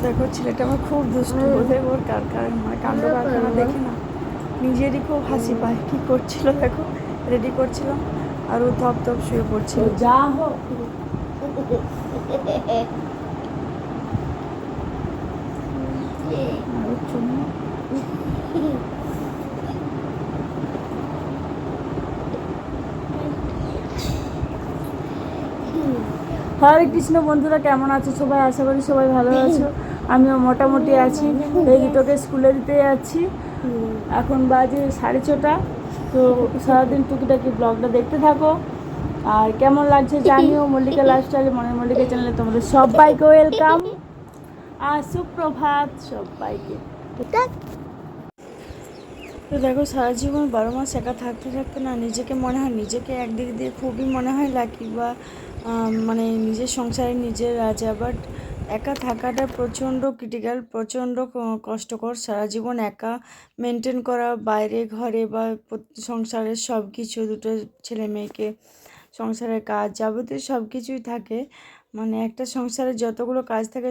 দেখো ছেলেটা আমার খুব দুষ্টু, বোধহয় ওর মানে কাণ্ড কারখানা দেখে না নিজেরই খুব হাসি পায়। কি করছিল দেখো, রেডি করছিলাম আর ও ধপ ধপ শুয়ে পড়ছিল। যা হোক আর ওর জন্য হরে কৃষ্ণ। বন্ধুরা কেমন আছো সবাই? আশা করি সবাই ভালো আছো। আমিও মোটামুটি আছি। এই দুটোকে স্কুলে দিতে যাচ্ছি। এখন বাজে 6:30। তো সারাদিন টুকিটাকি ব্লগটা দেখতে থাকো। আর কেমন লাগছে জানিও। মল্লিকা লাইফস্টাইলে মনের মল্লিকা চ্যানেলে তোমাদের সবাইকে ওয়েলকাম আর সুপ্রভাত সবাইকে। তো দেখো, সারা জীবন 12 মাস একা থাকতে থাকতে না নিজেকে মনে হয়, নিজেকে একদিক দিয়ে খুবই মনে হয় লাকি বা মানে নিজের সংসারে নিজের রাজা। বাট একা থাকাটা প্রচণ্ড ক্রিটিক্যাল, প্রচণ্ড কষ্টকর। সারা জীবন একা মেনটেন করা, বাইরে ঘরে বা সংসারের সব কিছু, দুটো ছেলে মেয়েকে, সংসারের কাজ যাবতীয় সব কিছুই থাকে। মানে একটা সংসারে যতগুলো কাজ থাকে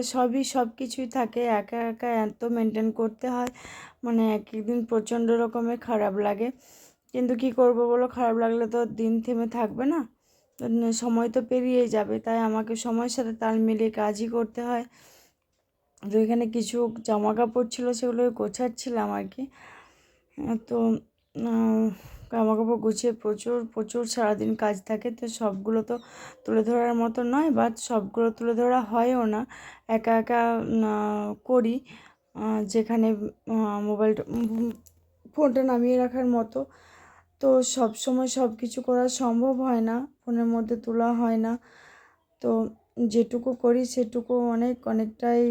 সব কিছুই থাকে, একা একা এত মেনটেন করতে হয়। মানে এক একদিন প্রচণ্ড রকমের খারাপ লাগে, কিন্তু কি করব বলো, খারাপ লাগলে তো দিন থেমে থাকবে না, সময় তো পেরিয়ে যাবে। তাই আমাকে সময়ের সাথে তাল মিলিয়ে কাজই করতে হয়। তো এখানে কিছু জামা কাপড় ছিল, সেগুলো গোছাচ্ছিলাম আর কি। তো জামা কাপড় গুছিয়ে প্রচুর প্রচুর সারাদিন কাজ থাকে, তো সবগুলো তো তুলে ধরার মতো নয়, বা সবগুলো তুলে ধরা হয়ও না। একা একা করি, যেখানে মোবাইলটা ফোনটা নামিয়ে রাখার মতো। তো সব সময় সব কিছু করা সম্ভব হয় না, ফোনের মধ্যে তোলা হয় না। তো যেটুকু করি সেটুকু অনেকটাই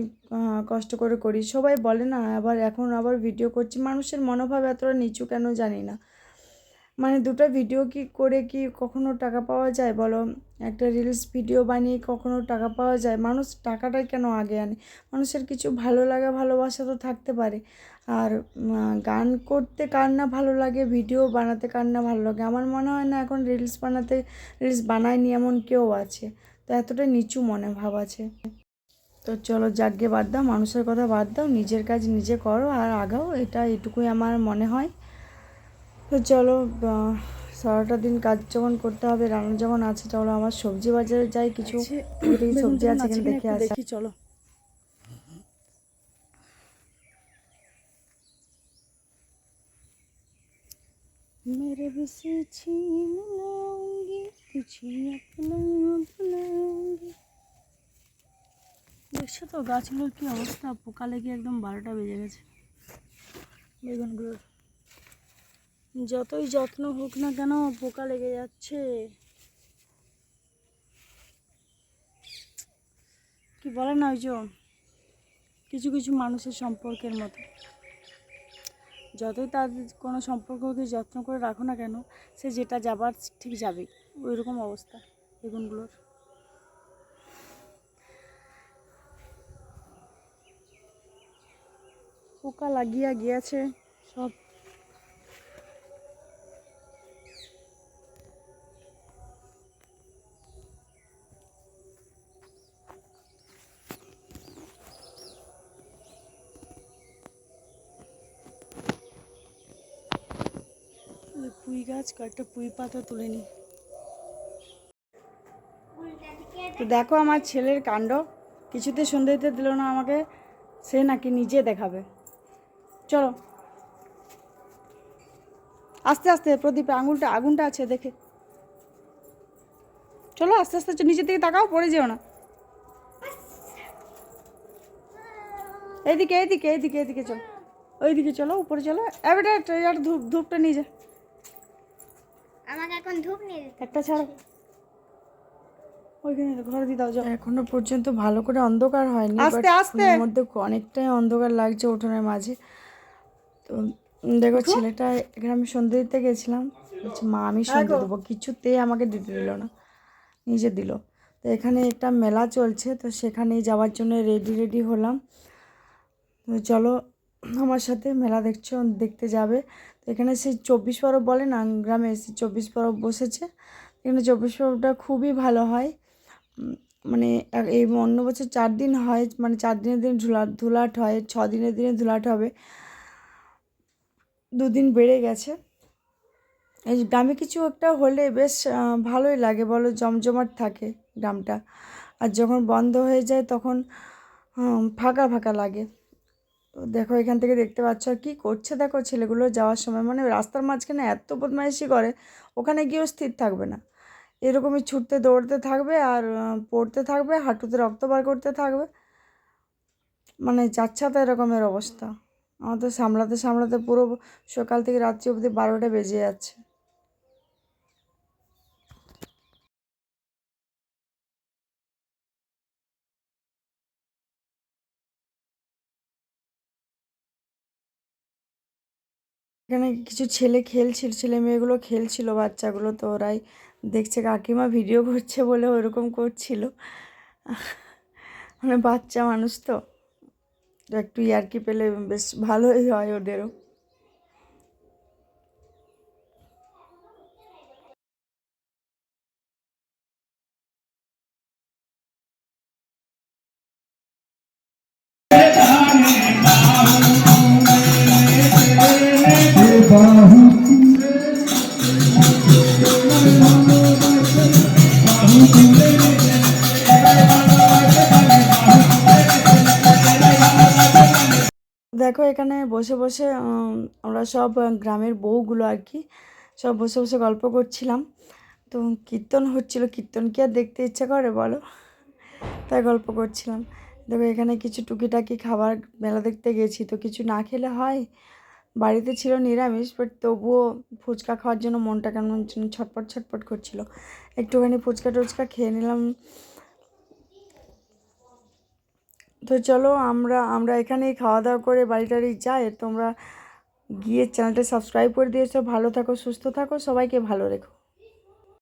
কষ্ট করে করি। সবাই বলে না, এখন আবার ভিডিও করছি, মানুষের মনোভাব এতটা নিচু কেন জানি না। মানে দুটো ভিডিও কি কখনো টাকা পাওয়া যায় বলো? একটা রিলস ভিডিও বানিয়ে কখনো টাকা পাওয়া যায়? মানুষ টাকাটাই কেন আগে আনে? মানুষের কিছু ভালো লাগা ভালোবাসা তো থাকতে পারে। আর গান করতে কার না ভালো লাগে, ভিডিও বানাতে কার না ভালো লাগে? আমার মনে হয় না এখন রিলস বানায়নি এমন কেউ আছে। তো এতটা নিচু মনে ভাব আছে। তো চলো যাগ্গে বাদ দাও, মানুষের কথা বাদ দাও, নিজের কাজ নিজে করো আর আগাও, এটুকুই আমার মনে হয়। তো চলো, সারাটা দিন কাজ যখন করতে হবে, রান্না যখন আছে, চলো আমার সবজি বাজারে যাই, কিছু সবজি আছে কিনা দেখে আসি। চলো। मेरे बसे छीन लाऊंगी तुझे अपना बुलाऊंगी। দেখছো তো গাছগুলোর কি অবস্থা, পোকা লেগে একদম 12টা বেজে গেছে। বেগুনগুলোর যতই যত্ন হোক না কেন পোকা লেগে যাচ্ছে। কি বলে না, ওই যে কিছু কিছু মানুষের সম্পর্কের মতো, যতই তাদের কোনো সম্পর্ককে যত্ন করে রাখো না কেন, সে যেটা যাবার ঠিক যাবে। ওই রকম অবস্থা বেগুনগুলোর। পোকা লাগিয়া গিয়েছে সব। পুঁই গাছ, কয়েকটা পুঁই পাতা তুলে নিই। তো দেখো আমার ছেলের কাণ্ড, কিছুতে সন্ধে দিতে দিল না আমাকে, সে নাকি নিজে দেখাবে। চলো আস্তে আস্তে, প্রদীপে আগুনটা আছে দেখে চলো, আস্তে আস্তে নিচের দিকে তাকাও, পড়ে যেও না। এইদিকে এইদিকে এইদিকে এইদিকে চলো, ওইদিকে চলো, উপরে চলো। এবার ধূপটা নিয়ে যা। আমাকে এখন ধূপ নিয়ে দিতে একটা ছাড়ো, ওইখানে ঘরে দিয়ে দাও। এখনো পর্যন্ত ভালো করে অন্ধকার হয়নি, আস্তে আস্তে মধ্যে অনেকটাই অন্ধকার লাগছে উঠোনের মাঝে। তো দেখো ছেলেটা, এখানে আমি সন্ধে দিতে গেছিলাম, বলছি মা আমি সন্ধে দেবো, কিছুতেই আমাকে দিতে দিল না, নিজে দিল। তো এখানে একটা মেলা চলছে, তো সেখানে যাওয়ার জন্য রেডি হলাম। তো চলো আমার সাথে, মেলা দেখতে যাবে। তো এখানে সেই 24 পরব বলে না, গ্রামে সেই 24 পরব বসেছে। এখানে 24 পরবটা খুবই ভালো হয়। মানে এই অন্য বছর 4 দিন হয়, মানে 4 দিনের দিন ধুলাট হয়, 6 দিনের দিনে ধুলাট হবে, 2 দিন বেড়ে গেছে। এই গ্রামে কিছু একটা হলে বেশ ভালোই লাগে বলো, জমজমাট থাকে গ্রামটা। আর যখন বন্ধ হয়ে যায় তখন ফাঁকা ফাঁকা লাগে। তো দেখো এখান থেকে দেখতে পাচ্ছ আর কী করছে দেখো ছেলেগুলো যাওয়ার সময়, মানে রাস্তার মাঝখানে এত বদমাইশি করে, ওখানে গিয়েও স্থির থাকবে না, এরকমই ছুটতে দৌড়তে থাকবে আর পড়তে থাকবে, হাঁটুতে রক্ত বার করতে থাকবে, মানে যাচ্ছে তো এরকমের অবস্থা। আমার তো সামলাতে সামলাতে পুরো সকাল থেকে রাত্রি অবধি 12টা বেজে যাচ্ছে। এখানে কিছু ছেলে মেয়েগুলো খেলছিল, বাচ্চাগুলো, তো ওরাই দেখছে কাকিমা ভিডিও করছে বলে ওরকম করছিল। মানে বাচ্চা মানুষ তো একটু ইয়ার্কি পেলে বেশ ভালোই হয় ওদেরও। দেখো এখানে বসে বসে আমরা সব গ্রামের বউগুলো আর কি সব বসে বসে গল্প করছিলাম। তো কীর্তন হচ্ছিল, কীর্তন কি আর দেখতে ইচ্ছা করে বলো, তাই গল্প করছিলাম। দেখো এখানে কিছু টুকিটাকি খাবার, মেলা দেখতে গেছি তো কিছু না খেলে হয়। বাড়িতে ছিল নিরামিষ, বাট তবুও ফুচকা খাওয়ার জন্য মনটা কেমন যেন ছটপট ছটপট করছিল, একটুখানি ফুচকা টুচকা খেয়ে নিলাম। তো চলো আমরা এখানেই খাওয়া দাওয়া করে বাড়ি টাড়ি যাই। তোমরা গিয়ে চ্যানেলটা সাবস্ক্রাইব করে দিয়েছো, ভালো থাকো সুস্থ থাকো, সবাইকে ভালো রেখো।